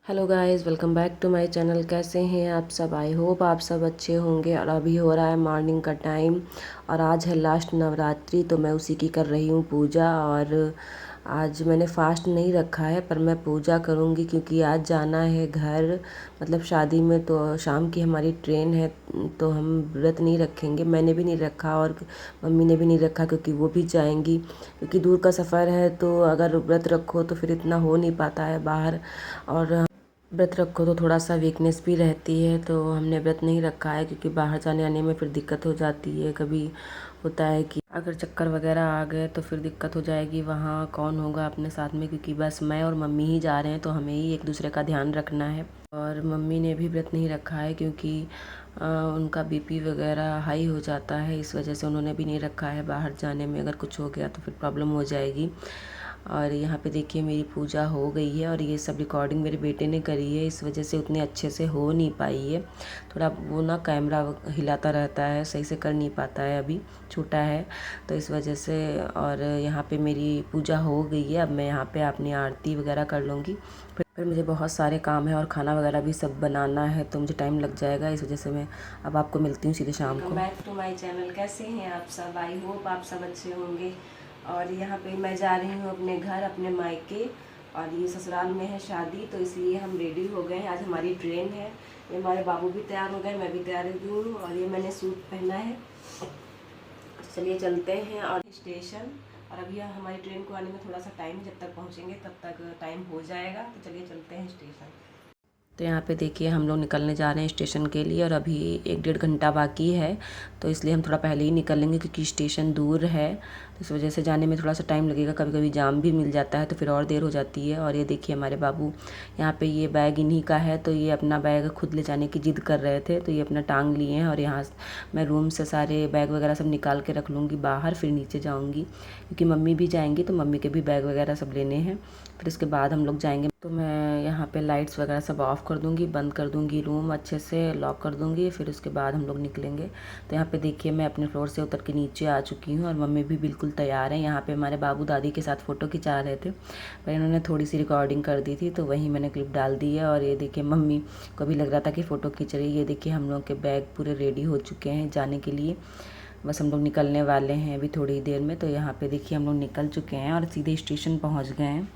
Hello guys, welcome back to my channel. कैसे हैं आप सब? आई होप आप सब अच्छे होंगे। और अभी हो रहा है मॉर्निंग का टाइम और आज है लास्ट नवरात्रि, तो मैं उसी की कर रही हूँ पूजा। और आज मैंने फास्ट नहीं रखा है पर मैं पूजा करूँगी क्योंकि आज जाना है घर, मतलब शादी में। तो शाम की हमारी ट्रेन है तो हम व्रत नहीं रखेंगे। मैंने भी नहीं रखा और मम्मी ने भी नहीं रखा क्योंकि वो भी जाएंगी, क्योंकि दूर का सफ़र है। तो अगर व्रत रखो तो फिर इतना हो नहीं पाता है बाहर, और व्रत रखो तो थोड़ा सा वीकनेस भी रहती है। तो हमने व्रत नहीं रखा है क्योंकि बाहर जाने आने में फिर दिक्कत हो जाती है। कभी होता है कि अगर चक्कर वगैरह आ गए तो फिर दिक्कत हो जाएगी। वहाँ कौन होगा अपने साथ में, क्योंकि बस मैं और मम्मी ही जा रहे हैं, तो हमें ही एक दूसरे का ध्यान रखना है। और मम्मी ने भी व्रत नहीं रखा है क्योंकि उनका बीपी वगैरह हाई हो जाता है, इस वजह से उन्होंने भी नहीं रखा है। बाहर जाने में अगर कुछ हो गया तो फिर प्रॉब्लम हो जाएगी। और यहाँ पे देखिए मेरी पूजा हो गई है और ये सब रिकॉर्डिंग मेरे बेटे ने करी है, इस वजह से उतने अच्छे से हो नहीं पाई है। थोड़ा वो ना कैमरा हिलाता रहता है, सही से कर नहीं पाता है, अभी छोटा है तो इस वजह से। और यहाँ पे मेरी पूजा हो गई है। अब मैं यहाँ पे अपनी आरती वगैरह कर लूँगी। फिर मुझे बहुत सारे काम है और खाना वगैरह भी सब बनाना है, तो मुझे टाइम लग जाएगा। इस वजह से मैं अब आपको मिलती हूँ सीधे शाम को। Back to my channel. कैसे हैं आप सब? आई होप आप सब अच्छे होंगे। और यहाँ पे मैं जा रही हूँ अपने घर, अपने मायके। और ये ससुराल में है शादी, तो इसलिए हम रेडी हो गए हैं। आज हमारी ट्रेन है। ये हमारे बाबू भी तैयार हो गए, मैं भी तैयार हो हूँ। और ये मैंने सूट पहना है। चलिए चलते हैं और स्टेशन। और अभी हमारी ट्रेन को आने में थोड़ा सा टाइम है, जब तक पहुँचेंगे तब तक टाइम हो जाएगा। तो चलिए चलते हैं स्टेशन। तो यहाँ पे देखिए हम लोग निकलने जा रहे हैं स्टेशन के लिए, और अभी 1-1.5 घंटा बाकी है, तो इसलिए हम थोड़ा पहले ही निकलेंगे क्योंकि स्टेशन दूर है। तो इस वजह से जाने में थोड़ा सा टाइम लगेगा। कभी कभी जाम भी मिल जाता है तो फिर और देर हो जाती है। और ये देखिए हमारे बाबू, यहाँ पे ये बैग इन्हीं का है, तो ये अपना बैग खुद ले जाने की ज़िद कर रहे थे, तो ये अपना टांग लिए हैं। और यहाँ मैं रूम से सारे बैग वगैरह सब निकाल के रख लूँगी बाहर, फिर नीचे जाऊँगी क्योंकि मम्मी भी जाएंगी, तो मम्मी के भी बैग वगैरह सब लेने हैं। फिर उसके बाद हम लोग जाएंगे। तो मैं यहाँ पे लाइट्स वगैरह सब ऑफ़ कर दूँगी, बंद कर दूँगी, रूम अच्छे से लॉक कर दूँगी। फिर उसके बाद हम लोग निकलेंगे। तो यहाँ पे देखिए मैं अपने फ्लोर से उतर के नीचे आ चुकी हूँ और मम्मी भी बिल्कुल तैयार हैं। यहाँ पे हमारे बाबू दादी के साथ फ़ोटो खिंचा रहे थे, पर इन्होंने थोड़ी सी रिकॉर्डिंग कर दी थी तो वहीं मैंने क्लिप डाल दी है। और ये देखिए मम्मी को भी लग रहा था कि फ़ोटो खींच रही है। ये देखिए हम लोग के बैग पूरे रेडी हो चुके हैं जाने के लिए, बस हम लोग निकलने वाले हैं अभी थोड़ी देर में। तो यहाँ पे देखिए हम लोग निकल चुके हैं और सीधे स्टेशन पहुँच गए हैं।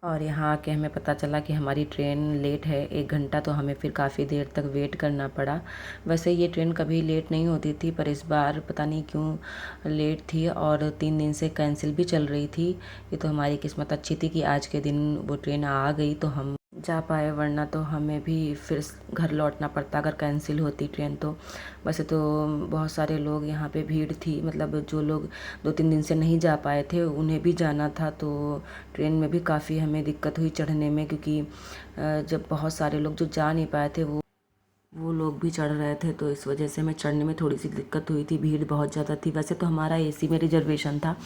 और यहाँ आके हमें पता चला कि हमारी ट्रेन लेट है 1 घंटा, तो हमें फिर काफ़ी देर तक वेट करना पड़ा। वैसे ये ट्रेन कभी लेट नहीं होती थी, पर इस बार पता नहीं क्यों लेट थी, और 3 दिन से कैंसिल भी चल रही थी। ये तो हमारी किस्मत अच्छी थी कि आज के दिन वो ट्रेन आ गई तो हम जा पाए, वरना तो हमें भी फिर घर लौटना पड़ता अगर कैंसिल होती ट्रेन तो। वैसे तो बहुत सारे लोग यहाँ पे भीड़ थी, मतलब जो लोग 2-3 दिन से नहीं जा पाए थे उन्हें भी जाना था, तो ट्रेन में भी काफ़ी हमें दिक्कत हुई चढ़ने में, क्योंकि जब बहुत सारे लोग जो जा नहीं पाए थे वो लोग भी चढ़ रहे थे, तो इस वजह से हमें चढ़ने में थोड़ी सी दिक्कत हुई थी। भीड़ बहुत ज़्यादा थी। वैसे तो हमारा एसी में रिजर्वेशन था,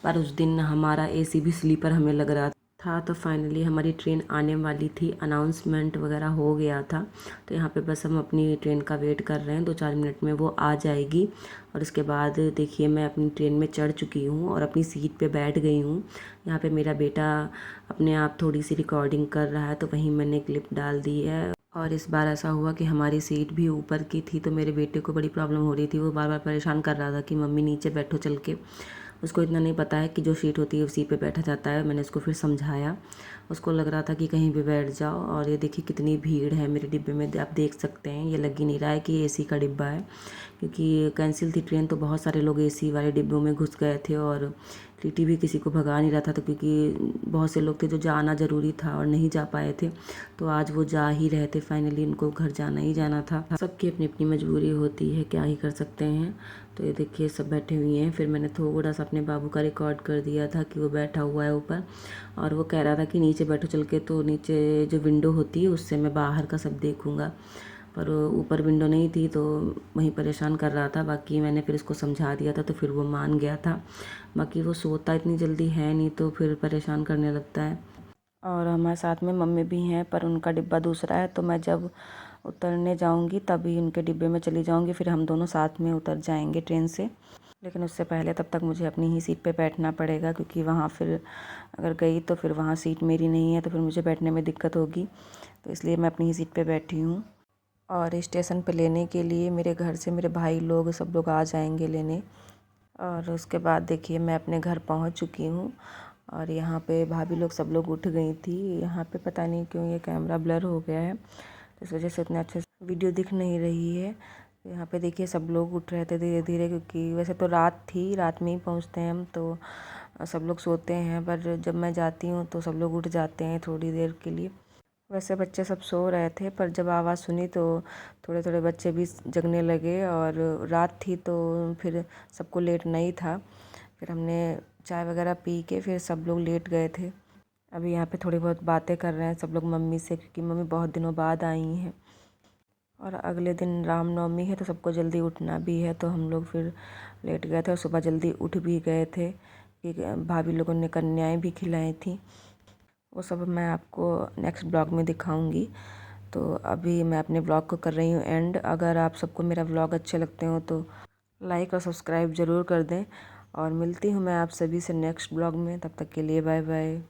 पर उस दिन हमारा एसी भी स्लीपर हमें लग रहा था। तो फाइनली हमारी ट्रेन आने वाली थी, अनाउंसमेंट वगैरह हो गया था। तो यहाँ पे बस हम अपनी ट्रेन का वेट कर रहे हैं, 2-4 मिनट में वो आ जाएगी। और उसके बाद देखिए मैं अपनी ट्रेन में चढ़ चुकी हूँ और अपनी सीट पे बैठ गई हूँ। यहाँ पे मेरा बेटा अपने आप थोड़ी सी रिकॉर्डिंग कर रहा है, तो वहीं मैंने क्लिप डाल दी है। और इस बार ऐसा हुआ कि हमारी सीट भी ऊपर की थी, तो मेरे बेटे को बड़ी प्रॉब्लम हो रही थी। वो बार बार परेशान कर रहा था कि मम्मी नीचे बैठो चल के। उसको इतना नहीं पता है कि जो सीट होती है उसी पे बैठा जाता है। मैंने उसको फिर समझाया, उसको लग रहा था कि कहीं भी बैठ जाओ। और ये देखिए कितनी भीड़ है मेरे डिब्बे में, आप देख सकते हैं। ये लग ही नहीं रहा है कि एसी का डिब्बा है, क्योंकि कैंसिल थी ट्रेन तो बहुत सारे लोग एसी वाले डिब्बों में घुस गए थे। और टीटी भी किसी को भगा नहीं रहा था, तो क्योंकि बहुत से लोग थे जो जाना ज़रूरी था और नहीं जा पाए थे, तो आज वो जा ही रहे थे। फाइनली उनको घर जाना ही जाना था। सबकी अपनी अपनी मजबूरी होती है, क्या ही कर सकते हैं। तो ये देखिए सब बैठे हुए हैं। फिर मैंने थोड़ा सा अपने बाबू का रिकॉर्ड कर दिया था कि वो बैठा हुआ है ऊपर, और वो कह रहा था कि नीचे बैठो चल के, तो नीचे जो विंडो होती है उससे मैं बाहर का सब देखूँगा। पर ऊपर विंडो नहीं थी तो वहीं परेशान कर रहा था। बाकी मैंने फिर इसको समझा दिया था तो फिर वो मान गया था। बाकी वो सोता इतनी जल्दी है नहीं, तो फिर परेशान करने लगता है। और हमारे साथ में मम्मी भी हैं, पर उनका डिब्बा दूसरा है, तो मैं जब उतरने जाऊंगी तभी उनके डिब्बे में चली जाऊंगी, फिर हम दोनों साथ में उतर जाएंगे ट्रेन से। लेकिन उससे पहले तब तक मुझे अपनी ही सीट पे बैठना पड़ेगा, क्योंकि वहाँ फिर अगर गई तो फिर वहाँ सीट मेरी नहीं है, तो फिर मुझे बैठने में दिक्कत होगी। तो इसलिए मैं अपनी ही सीट पे बैठी हूँ। और स्टेशन पे लेने के लिए मेरे घर से मेरे भाई लोग सब लोग आ जाएंगे लेने। और उसके बाद देखिए मैं अपने घर पहुँच चुकी हूँ। और यहाँ पे भाभी लोग सब लोग उठ गई थी। यहाँ पे पता नहीं क्यों ये कैमरा ब्लर हो गया है, तो इस वजह से उतने अच्छे से वीडियो दिख नहीं रही है। यहाँ पे देखिए सब लोग उठ रहे थे धीरे धीरे, क्योंकि वैसे तो रात थी, रात में ही पहुँचते हैं हम, तो सब लोग सोते हैं। पर जब मैं जाती हूँ तो सब लोग उठ जाते हैं थोड़ी देर के लिए। वैसे बच्चे सब सो रहे थे, पर जब आवाज़ सुनी तो थोड़े थोड़े बच्चे भी जगने लगे। और रात थी तो फिर सबको लेट नहीं था। फिर हमने चाय वगैरह पी के फिर सब लोग लेट गए थे। अभी यहाँ पे थोड़ी बहुत बातें कर रहे हैं सब लोग मम्मी से, क्योंकि मम्मी बहुत दिनों बाद आई हैं। और अगले दिन रामनवमी है तो सबको जल्दी उठना भी है, तो हम लोग फिर लेट गए थे और सुबह जल्दी उठ भी गए थे कि भाभी लोगों ने कन्याएं भी खिलाई थी। वो सब मैं आपको नेक्स्ट ब्लॉग में दिखाऊंगी। तो अभी मैं अपने ब्लॉग को कर रही हूँ एंड। अगर आप सबको मेरा ब्लॉग अच्छे लगते हो तो लाइक और सब्सक्राइब ज़रूर कर दें। और मिलती हूँ मैं आप सभी से नेक्स्ट ब्लॉग में, तब तक के लिए बाय बाय।